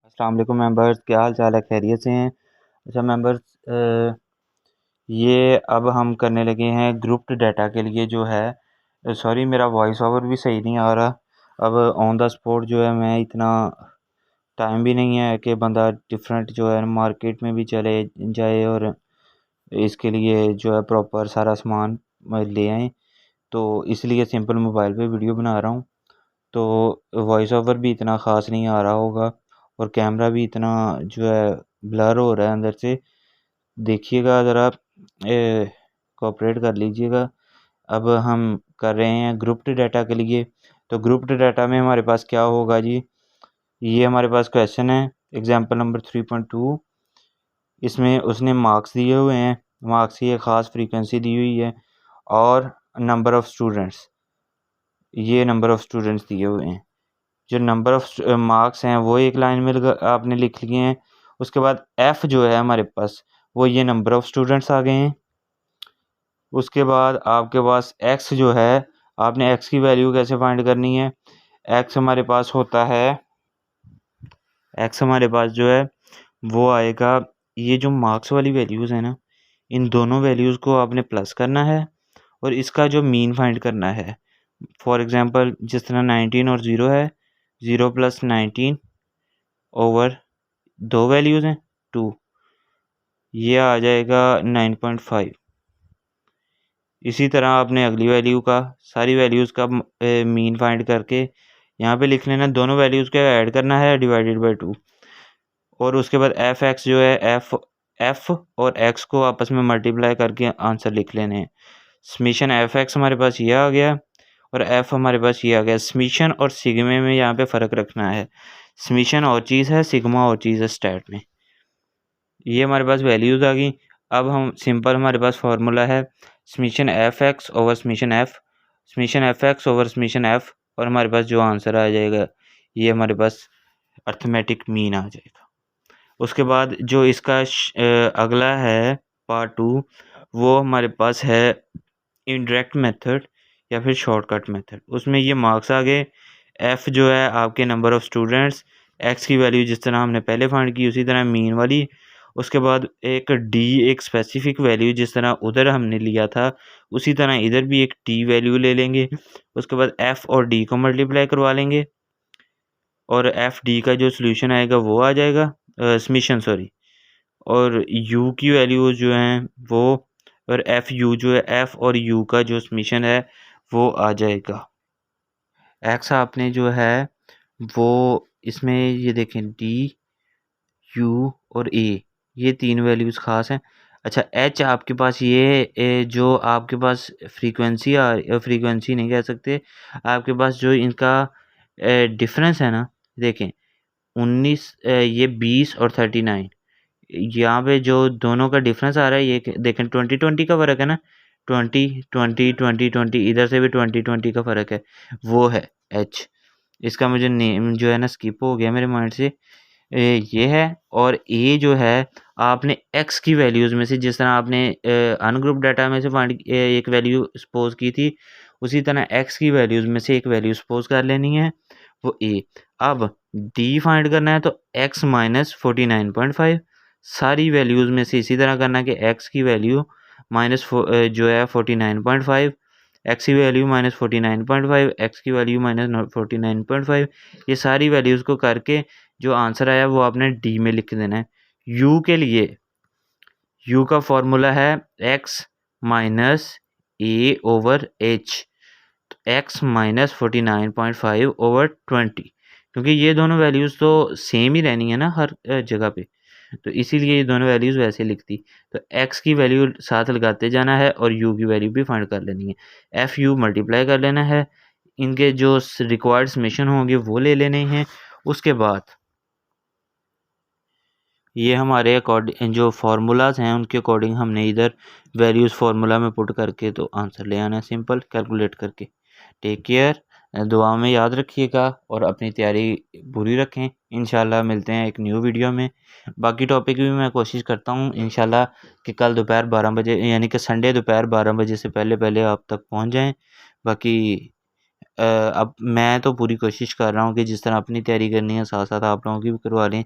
अस्सलाम वालेकुम मेंबर्स, क्या हाल चाल है? खैरियत से हैं? अच्छा मेंबर्स, ये अब हम करने लगे हैं ग्रुप्ड डाटा के लिए जो है। सॉरी, मेरा वॉइस ओवर भी सही नहीं आ रहा। अब ऑन द स्पॉट जो है, मैं इतना टाइम भी नहीं है कि बंदा डिफरेंट जो है मार्केट में भी चले जाए और इसके लिए जो है प्रॉपर सारा सामान ले आए। तो इसलिए सिंपल मोबाइल पे वीडियो बना रहा हूँ। तो वॉइस ओवर भी इतना ख़ास नहीं आ रहा होगा और कैमरा भी इतना जो है ब्लर हो रहा है अंदर से। देखिएगा ज़रा, कोऑपरेट कर लीजिएगा। अब हम कर रहे हैं ग्रुप्ड डाटा के लिए। तो ग्रुप्ड डाटा में हमारे पास क्या होगा जी? ये हमारे पास क्वेश्चन है एग्जाम्पल नंबर 3.2। इसमें उसने मार्क्स दिए हुए हैं, मार्क्स की एक ख़ास फ्रीक्वेंसी दी हुई है और नंबर ऑफ़ स्टूडेंट्स, ये नंबर ऑफ़ स्टूडेंट्स दिए हुए हैं। जो नंबर ऑफ़ मार्क्स हैं वो एक लाइन में आपने लिख लिए हैं। उसके बाद एफ़ जो है हमारे पास, वो ये नंबर ऑफ़ स्टूडेंट्स आ गए हैं। उसके बाद आपके पास एक्स जो है, आपने एक्स की वैल्यू कैसे फाइंड करनी है? एक्स हमारे पास होता है, एक्स हमारे पास जो है वो आएगा, ये जो मार्क्स वाली वैल्यूज़ है ना, इन दोनों वैल्यूज़ को आपने प्लस करना है और इसका जो मीन फाइंड करना है। फॉर एग्ज़ाम्पल जिस तरह 19 और 0 है, 0 + 19 ओवर दो वैल्यूज़ हैं 2, ये आ जाएगा 9.5। इसी तरह आपने अगली वैल्यू का, सारी वैल्यूज़ का मीन फाइंड करके यहाँ पे लिख लेना, दोनों वैल्यूज़ का ऐड करना है डिवाइडेड बाय 2। और उसके बाद एफ एक्स जो है, एफ और एक्स को आपस में मल्टीप्लाई करके आंसर लिख लेने हैं। समीशन एफ एक्स हमारे पास ये आ गया और एफ हमारे पास ये आ गया। समीशन और सिग्मा में यहाँ पे फ़र्क रखना है। समीशन और चीज़ है, सिग्मा और चीज़ है स्टैट में। ये हमारे पास वैल्यूज़ आ गई। अब हम सिंपल, हमारे पास फार्मूला है summation F x over summation F, summation F x over summation F, और हमारे पास जो आंसर आ जाएगा ये हमारे पास अर्थमेटिक मीन आ जाएगा। उसके बाद जो इसका अगला है पार्ट 2, वो हमारे पास है इनडायरेक्ट मेथड या फिर शॉर्टकट मेथड। उसमें ये मार्क्स आ गए, एफ़ जो है आपके नंबर ऑफ़ स्टूडेंट्स, एक्स की वैल्यू जिस तरह हमने पहले फाइंड की उसी तरह मीन वाली। उसके बाद एक डी, एक स्पेसिफिक वैल्यू जिस तरह उधर हमने लिया था उसी तरह इधर भी एक डी वैल्यू ले लेंगे। उसके बाद एफ़ और डी को मल्टीप्लाई करवा लेंगे और एफ़ डी का जो सोल्यूशन आएगा वो आ जाएगा, समीशन सॉरी, और यू की वैल्यूज़ जो हैं वो, और एफ़ यू जो है, एफ़ और यू का जो समीशन है वो आ जाएगा। एक्स आपने जो है वो इसमें ये देखें, डी, यू और ए, ये 3 वैल्यूज़ ख़ास हैं। अच्छा, एच आपके पास ये जो आपके पास फ्रीक्वेंसी नहीं कह सकते, आपके पास जो इनका डिफरेंस है ना, देखें 19, ये 20 और 39, यहाँ पे जो दोनों का डिफरेंस आ रहा है ये देखें 20-20 का फ़र्क है ना, 20-20-20-20, इधर से भी 20-20 का फ़र्क है, वो है एच। इसका मुझे नेम जो है ना स्किप हो गया मेरे माइंड से। ये है। और ए जो है, आपने एक्स की वैल्यूज़ में से, जिस तरह आपने अनग्रुप डाटा में से फाइंड एक वैल्यू सपोज की थी, उसी तरह एक्स की वैल्यूज़ में से एक वैल्यू सपोज कर लेनी है, वो ए। अब डी फाइंड करना है तो एक्स माइनस 49.5, सारी वैल्यूज़ में से इसी तरह करना कि एक्स की वैल्यू माइनस जो है 49.5, एक्स की वैल्यू माइनस 49.5, एक्स की वैल्यू माइनस 49.5, ये सारी वैल्यूज़ को करके जो आंसर आया वो आपने डी में लिख देना है। यू के लिए, यू का फॉर्मूला है एक्स माइनस ए ओवर एच, तो एक्स माइनस 49.5 ओवर 20, क्योंकि ये दोनों वैल्यूज़ तो सेम ही रहनी है ना हर जगह पे, तो इसीलिए ये दोनों वैल्यूज़ वैसे लिखती। तो एक्स की वैल्यू साथ लगाते जाना है और यू की वैल्यू भी फाइंड कर लेनी है। एफ़ यू मल्टीप्लाई कर लेना है, इनके जो रिक्वायर्ड समेशन होंगे वो ले लेने हैं। उसके बाद ये हमारे अकॉर्डिंग जो फार्मूलाज हैं उनके अकॉर्डिंग हमने इधर वैल्यूज़ फार्मूला में पुट करके तो आंसर ले आना है, सिंपल कैलकुलेट करके। टेक केयर, दुआ में याद रखिएगा और अपनी तैयारी पूरी रखें। इंशाल्लाह मिलते हैं एक न्यू वीडियो में। बाकी टॉपिक भी मैं कोशिश करता हूँ इंशाल्लाह कि कल दोपहर 12 बजे, यानी कि संडे दोपहर 12 बजे से पहले पहले आप तक पहुँच जाएँ। बाकी अब मैं तो पूरी कोशिश कर रहा हूँ कि जिस तरह अपनी तैयारी करनी है साथ साथ आप लोगों की भी करवा लें।